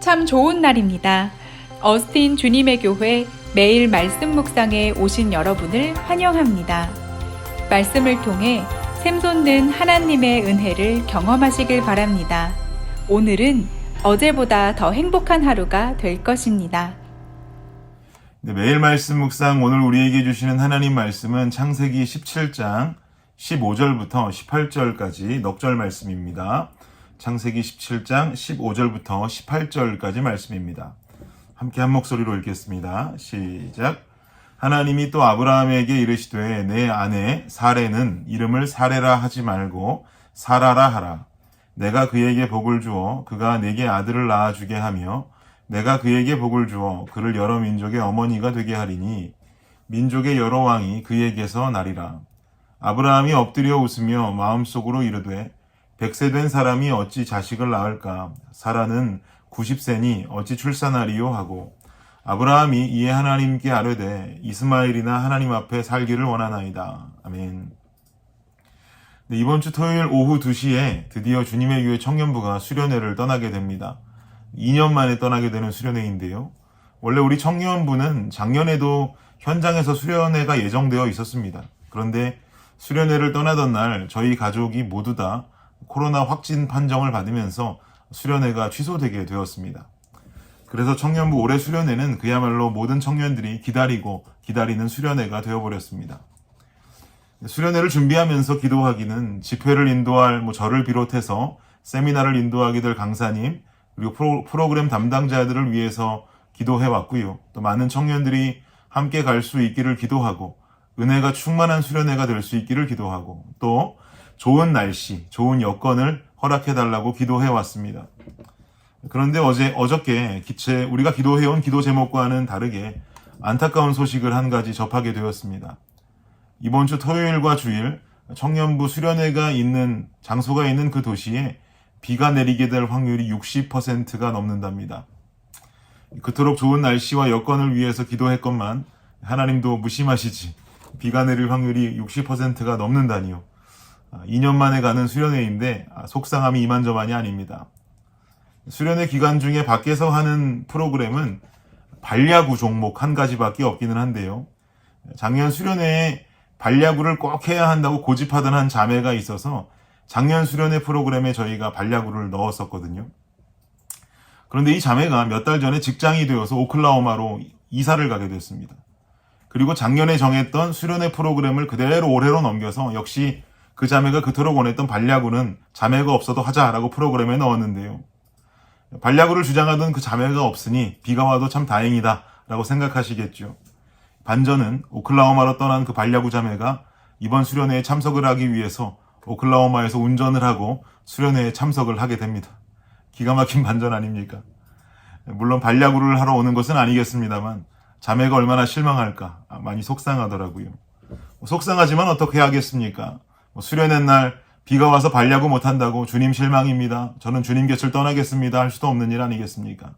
참 좋은 날입니다. 어스틴 주님의 교회 매일 말씀 묵상에 오신 여러분을 환영합니다. 말씀을 통해 샘솟는 하나님의 은혜를 경험하시길 바랍니다. 오늘은 어제보다 더 행복한 하루가 될 것입니다. 네, 매일 말씀 묵상 오늘 우리에게 주시는 하나님 말씀은 창세기 17장 15절부터 18절까지 넉절 말씀입니다. 창세기 17장 15절부터 18절까지 말씀입니다. 함께 한 목소리로 읽겠습니다. 시작. 하나님이 또 아브라함에게 이르시되 내 아내 사레는 이름을 사레라 하지 말고 사라라 하라. 내가 그에게 복을 주어 그가 내게 아들을 낳아주게 하며 내가 그에게 복을 주어 그를 여러 민족의 어머니가 되게 하리니 민족의 여러 왕이 그에게서 나리라. 아브라함이 엎드려 웃으며 마음속으로 이르되 100세 된 사람이 어찌 자식을 낳을까? 사라는 90세니 어찌 출산하리요? 하고 아브라함이 이에 하나님께 아뢰되 이스마엘이나 하나님 앞에 살기를 원하나이다. 아멘. 네, 이번 주 토요일 오후 2시에 드디어 주님의 교회 청년부가 수련회를 떠나게 됩니다. 2년 만에 떠나게 되는 수련회인데요. 원래 우리 청년부는 작년에도 현장에서 수련회가 예정되어 있었습니다. 그런데 수련회를 떠나던 날 저희 가족이 모두 다 코로나 확진 판정을 받으면서 수련회가 취소되게 되었습니다. 그래서 청년부 올해 수련회는 그야말로 모든 청년들이 기다리고 기다리는 수련회가 되어버렸습니다. 수련회를 준비하면서 기도하기는 집회를 인도할 저를 비롯해서 세미나를 인도하게 될 강사님 그리고 프로그램 담당자들을 위해서 기도해왔고요. 또 많은 청년들이 함께 갈 수 있기를 기도하고 은혜가 충만한 수련회가 될 수 있기를 기도하고 또 좋은 날씨, 좋은 여건을 허락해달라고 기도해왔습니다. 그런데 어저께 우리가 기도해온 기도 제목과는 다르게 안타까운 소식을 한 가지 접하게 되었습니다. 이번 주 토요일과 주일 청년부 수련회가 있는 장소가 있는 그 도시에 비가 내리게 될 확률이 60%가 넘는답니다. 그토록 좋은 날씨와 여건을 위해서 기도했건만 하나님도 무심하시지 비가 내릴 확률이 60%가 넘는다니요. 2년 만에 가는 수련회인데 속상함이 이만저만이 아닙니다. 수련회 기간 중에 밖에서 하는 프로그램은 발야구 종목 한 가지밖에 없기는 한데요. 작년 수련회에 발야구를 꼭 해야 한다고 고집하던 한 자매가 있어서 작년 수련회 프로그램에 저희가 발야구를 넣었었거든요. 그런데 이 자매가 몇 달 전에 직장이 되어서 오클라호마로 이사를 가게 됐습니다. 그리고 작년에 정했던 수련회 프로그램을 그대로 올해로 넘겨서 역시 그 자매가 그토록 원했던 발야구는 자매가 없어도 하자라고 프로그램에 넣었는데요. 발야구를 주장하던 그 자매가 없으니 비가 와도 참 다행이다 라고 생각하시겠죠. 반전은 오클라호마로 떠난 그 발야구 자매가 이번 수련회에 참석을 하기 위해서 오클라호마에서 운전을 하고 수련회에 참석을 하게 됩니다. 기가 막힌 반전 아닙니까? 물론 발야구를 하러 오는 것은 아니겠습니다만 자매가 얼마나 실망할까 많이 속상하더라고요. 속상하지만 어떻게 하겠습니까? 수련회 날 비가 와서 발야구 못한다고 주님 실망입니다. 저는 주님 곁을 떠나겠습니다. 할 수도 없는 일 아니겠습니까?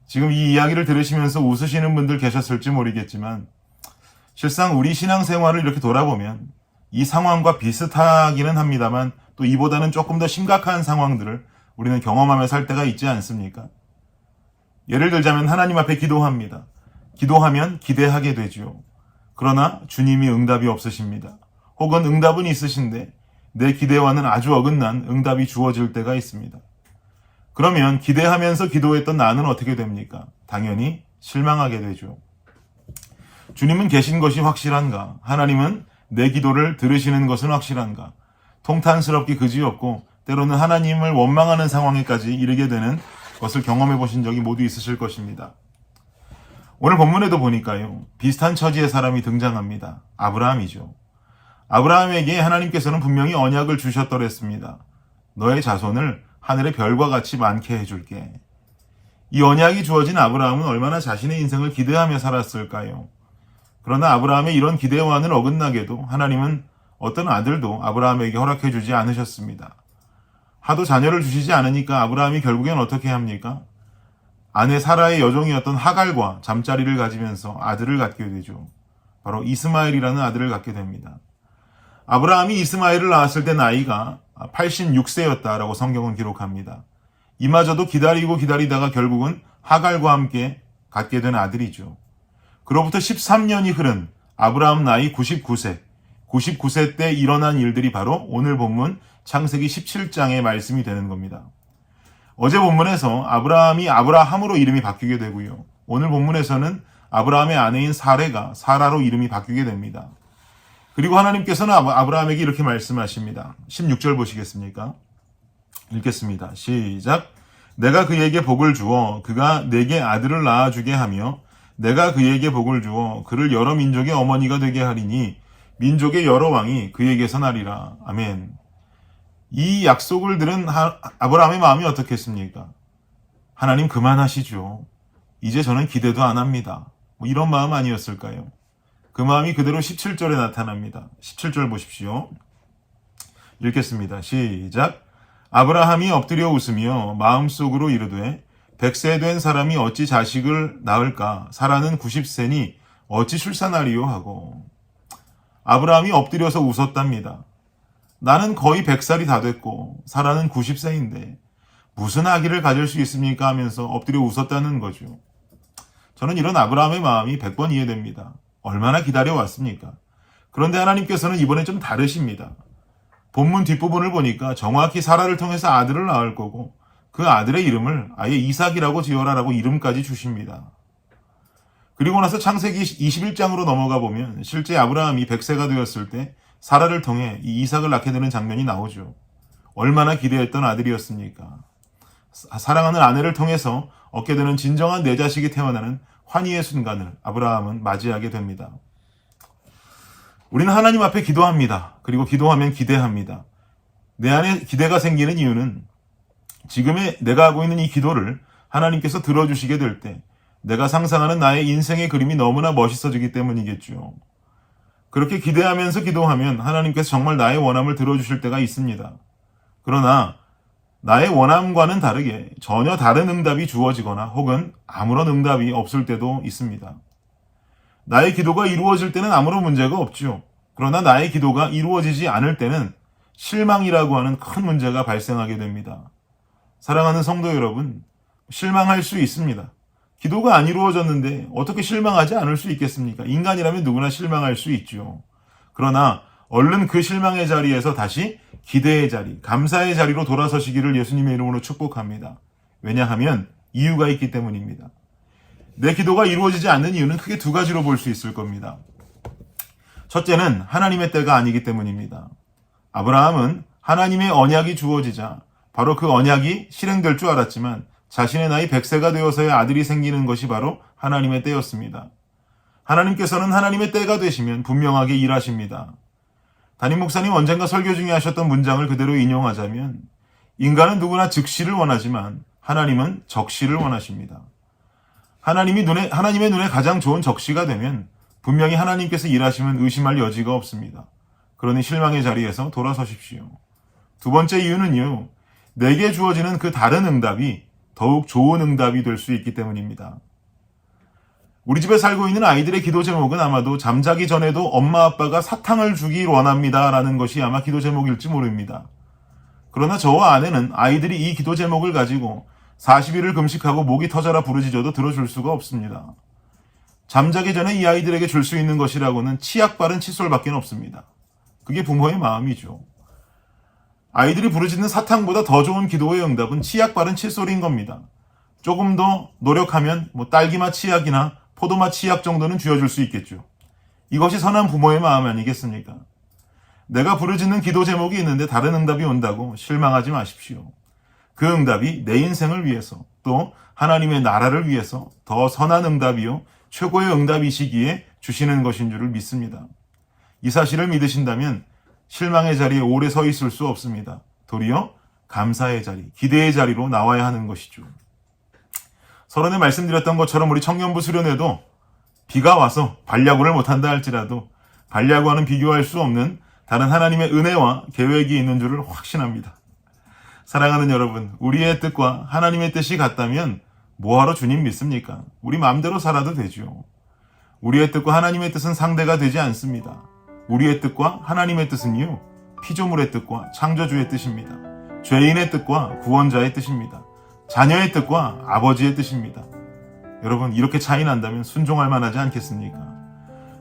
지금 이 이야기를 들으시면서 웃으시는 분들 계셨을지 모르겠지만 실상 우리 신앙생활을 이렇게 돌아보면 이 상황과 비슷하기는 합니다만 또 이보다는 조금 더 심각한 상황들을 우리는 경험하며 살 때가 있지 않습니까? 예를 들자면 하나님 앞에 기도합니다. 기도하면 기대하게 되죠. 그러나 주님이 응답이 없으십니다. 혹은 응답은 있으신데 내 기대와는 아주 어긋난 응답이 주어질 때가 있습니다. 그러면 기대하면서 기도했던 나는 어떻게 됩니까? 당연히 실망하게 되죠. 주님은 계신 것이 확실한가? 하나님은 내 기도를 들으시는 것은 확실한가? 통탄스럽기 그지없고 때로는 하나님을 원망하는 상황에까지 이르게 되는 것을 경험해 보신 적이 모두 있으실 것입니다. 오늘 본문에도 보니까요. 비슷한 처지의 사람이 등장합니다. 아브라함이죠. 아브라함에게 하나님께서는 분명히 언약을 주셨더랬습니다. 너의 자손을 하늘의 별과 같이 많게 해줄게. 이 언약이 주어진 아브라함은 얼마나 자신의 인생을 기대하며 살았을까요? 그러나 아브라함의 이런 기대와는 어긋나게도 하나님은 어떤 아들도 아브라함에게 허락해 주지 않으셨습니다. 하도 자녀를 주시지 않으니까 아브라함이 결국엔 어떻게 합니까? 아내 사라의 여종이었던 하갈과 잠자리를 가지면서 아들을 갖게 되죠. 바로 이스마엘이라는 아들을 갖게 됩니다. 아브라함이 이스마엘을 낳았을 때 나이가 86세였다라고 성경은 기록합니다. 이마저도 기다리고 기다리다가 결국은 하갈과 함께 갖게 된 아들이죠. 그로부터 13년이 흐른 아브라함 나이 99세, 99세 때 일어난 일들이 바로 오늘 본문 창세기 17장의 말씀이 되는 겁니다. 어제 본문에서 아브라함이 아브라함으로 이름이 바뀌게 되고요. 오늘 본문에서는 아브라함의 아내인 사레가 사라로 이름이 바뀌게 됩니다. 그리고 하나님께서는 아브라함에게 이렇게 말씀하십니다. 16절 보시겠습니까? 읽겠습니다. 시작. 내가 그에게 복을 주어 그가 내게 아들을 낳아주게 하며 내가 그에게 복을 주어 그를 여러 민족의 어머니가 되게 하리니 민족의 여러 왕이 그에게서 나리라. 아멘. 이 약속을 들은 아브라함의 마음이 어떻겠습니까? 하나님 그만하시죠. 이제 저는 기대도 안 합니다. 뭐 이런 마음 아니었을까요? 그 마음이 그대로 17절에 나타납니다. 17절 보십시오. 읽겠습니다. 시작. 아브라함이 엎드려 웃으며 마음속으로 이르되 100세 된 사람이 어찌 자식을 낳을까? 사라는 90세니 어찌 출산하리요? 하고 아브라함이 엎드려서 웃었답니다. 나는 거의 100살이 다 됐고 사라는 90세인데 무슨 아기를 가질 수 있습니까? 하면서 엎드려 웃었다는 거죠. 저는 이런 아브라함의 마음이 100번 이해됩니다. 얼마나 기다려왔습니까? 그런데 하나님께서는 이번에 좀 다르십니다. 본문 뒷부분을 보니까 정확히 사라를 통해서 아들을 낳을 거고 그 아들의 이름을 아예 이삭이라고 지어라라고 이름까지 주십니다. 그리고 나서 창세기 21장으로 넘어가 보면 실제 아브라함이 100세가 되었을 때 사라를 통해 이 이삭을 낳게 되는 장면이 나오죠. 얼마나 기대했던 아들이었습니까? 사랑하는 아내를 통해서 얻게 되는 진정한 내 자식이 태어나는 환희의 순간을 아브라함은 맞이하게 됩니다. 우리는 하나님 앞에 기도합니다. 그리고 기도하면 기대합니다. 내 안에 기대가 생기는 이유는 지금의 내가 하고 있는 이 기도를 하나님께서 들어주시게 될 때 내가 상상하는 나의 인생의 그림이 너무나 멋있어지기 때문이겠죠. 그렇게 기대하면서 기도하면 하나님께서 정말 나의 원함을 들어주실 때가 있습니다. 그러나 나의 원함과는 다르게 전혀 다른 응답이 주어지거나 혹은 아무런 응답이 없을 때도 있습니다. 나의 기도가 이루어질 때는 아무런 문제가 없죠. 그러나 나의 기도가 이루어지지 않을 때는 실망이라고 하는 큰 문제가 발생하게 됩니다. 사랑하는 성도 여러분, 실망할 수 있습니다. 기도가 안 이루어졌는데 어떻게 실망하지 않을 수 있겠습니까? 인간이라면 누구나 실망할 수 있죠. 그러나 얼른 그 실망의 자리에서 다시 기대의 자리, 감사의 자리로 돌아서시기를 예수님의 이름으로 축복합니다. 왜냐하면 이유가 있기 때문입니다. 내 기도가 이루어지지 않는 이유는 크게 두 가지로 볼 수 있을 겁니다. 첫째는 하나님의 때가 아니기 때문입니다. 아브라함은 하나님의 언약이 주어지자 바로 그 언약이 실행될 줄 알았지만 자신의 나이 100세가 되어서야 아들이 생기는 것이 바로 하나님의 때였습니다. 하나님께서는 하나님의 때가 되시면 분명하게 일하십니다. 담임 목사님 언젠가 설교 중에 하셨던 문장을 그대로 인용하자면 인간은 누구나 즉시를 원하지만 하나님은 적시를 원하십니다. 하나님의 눈에 가장 좋은 적시가 되면 분명히 하나님께서 일하시면 의심할 여지가 없습니다. 그러니 실망의 자리에서 돌아서십시오. 두 번째 이유는요. 내게 주어지는 그 다른 응답이 더욱 좋은 응답이 될 수 있기 때문입니다. 우리 집에 살고 있는 아이들의 기도 제목은 아마도 잠자기 전에도 엄마 아빠가 사탕을 주길 원합니다 라는 것이 아마 기도 제목일지 모릅니다. 그러나 저와 아내는 아이들이 이 기도 제목을 가지고 40일을 금식하고 목이 터져라 부르짖어도 들어줄 수가 없습니다. 잠자기 전에 이 아이들에게 줄 수 있는 것이라고는 치약 바른 칫솔밖에 없습니다. 그게 부모의 마음이죠. 아이들이 부르짖는 사탕보다 더 좋은 기도의 응답은 치약 바른 칫솔인 겁니다. 조금 더 노력하면 딸기맛 치약이나 포도맛 치약 정도는 쥐어줄 수 있겠죠. 이것이 선한 부모의 마음 아니겠습니까? 내가 부르짖는 기도 제목이 있는데 다른 응답이 온다고 실망하지 마십시오. 그 응답이 내 인생을 위해서 또 하나님의 나라를 위해서 더 선한 응답이요 최고의 응답이시기에 주시는 것인 줄을 믿습니다. 이 사실을 믿으신다면 실망의 자리에 오래 서 있을 수 없습니다. 도리어 감사의 자리, 기대의 자리로 나와야 하는 것이죠. 서론에 말씀드렸던 것처럼 우리 청년부 수련회도 비가 와서 반야구를 못한다 할지라도 반야구와는 비교할 수 없는 다른 하나님의 은혜와 계획이 있는 줄을 확신합니다. 사랑하는 여러분, 우리의 뜻과 하나님의 뜻이 같다면 뭐하러 주님 믿습니까? 우리 마음대로 살아도 되죠. 우리의 뜻과 하나님의 뜻은 상대가 되지 않습니다. 우리의 뜻과 하나님의 뜻은요, 피조물의 뜻과 창조주의 뜻입니다. 죄인의 뜻과 구원자의 뜻입니다. 자녀의 뜻과 아버지의 뜻입니다. 여러분, 이렇게 차이 난다면 순종할 만하지 않겠습니까?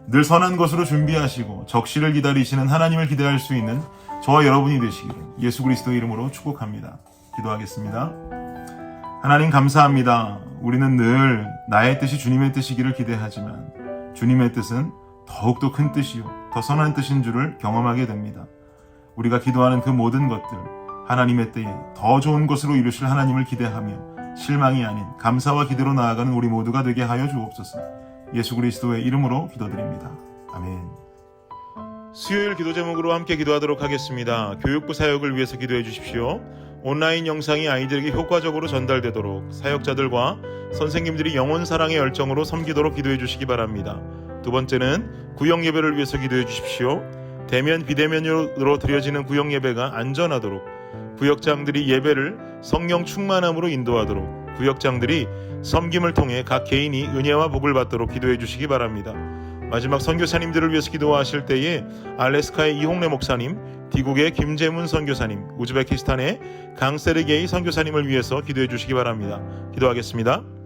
늘 선한 것으로 준비하시고 적시를 기다리시는 하나님을 기대할 수 있는 저와 여러분이 되시기를 예수 그리스도의 이름으로 축복합니다. 기도하겠습니다. 하나님 감사합니다. 우리는 늘 나의 뜻이 주님의 뜻이기를 기대하지만 주님의 뜻은 더욱더 큰 뜻이요 더 선한 뜻인 줄을 경험하게 됩니다. 우리가 기도하는 그 모든 것들 하나님의 때에 더 좋은 것으로 이루실 하나님을 기대하며 실망이 아닌 감사와 기대로 나아가는 우리 모두가 되게 하여 주옵소서. 예수 그리스도의 이름으로 기도드립니다. 아멘. 수요일 기도 제목으로 함께 기도하도록 하겠습니다. 교육부 사역을 위해서 기도해 주십시오. 온라인 영상이 아이들에게 효과적으로 전달되도록 사역자들과 선생님들이 영혼 사랑의 열정으로 섬기도록 기도해 주시기 바랍니다. 두 번째는 구역 예배를 위해서 기도해 주십시오. 대면 비대면으로 드려지는 구역 예배가 안전하도록 구역장들이 예배를 성령 충만함으로 인도하도록 구역장들이 섬김을 통해 각 개인이 은혜와 복을 받도록 기도해 주시기 바랍니다. 마지막 선교사님들을 위해서 기도하실 때에 알래스카의 이홍래 목사님, 디국의 김재문 선교사님, 우즈베키스탄의 강세르게이 선교사님을 위해서 기도해 주시기 바랍니다. 기도하겠습니다.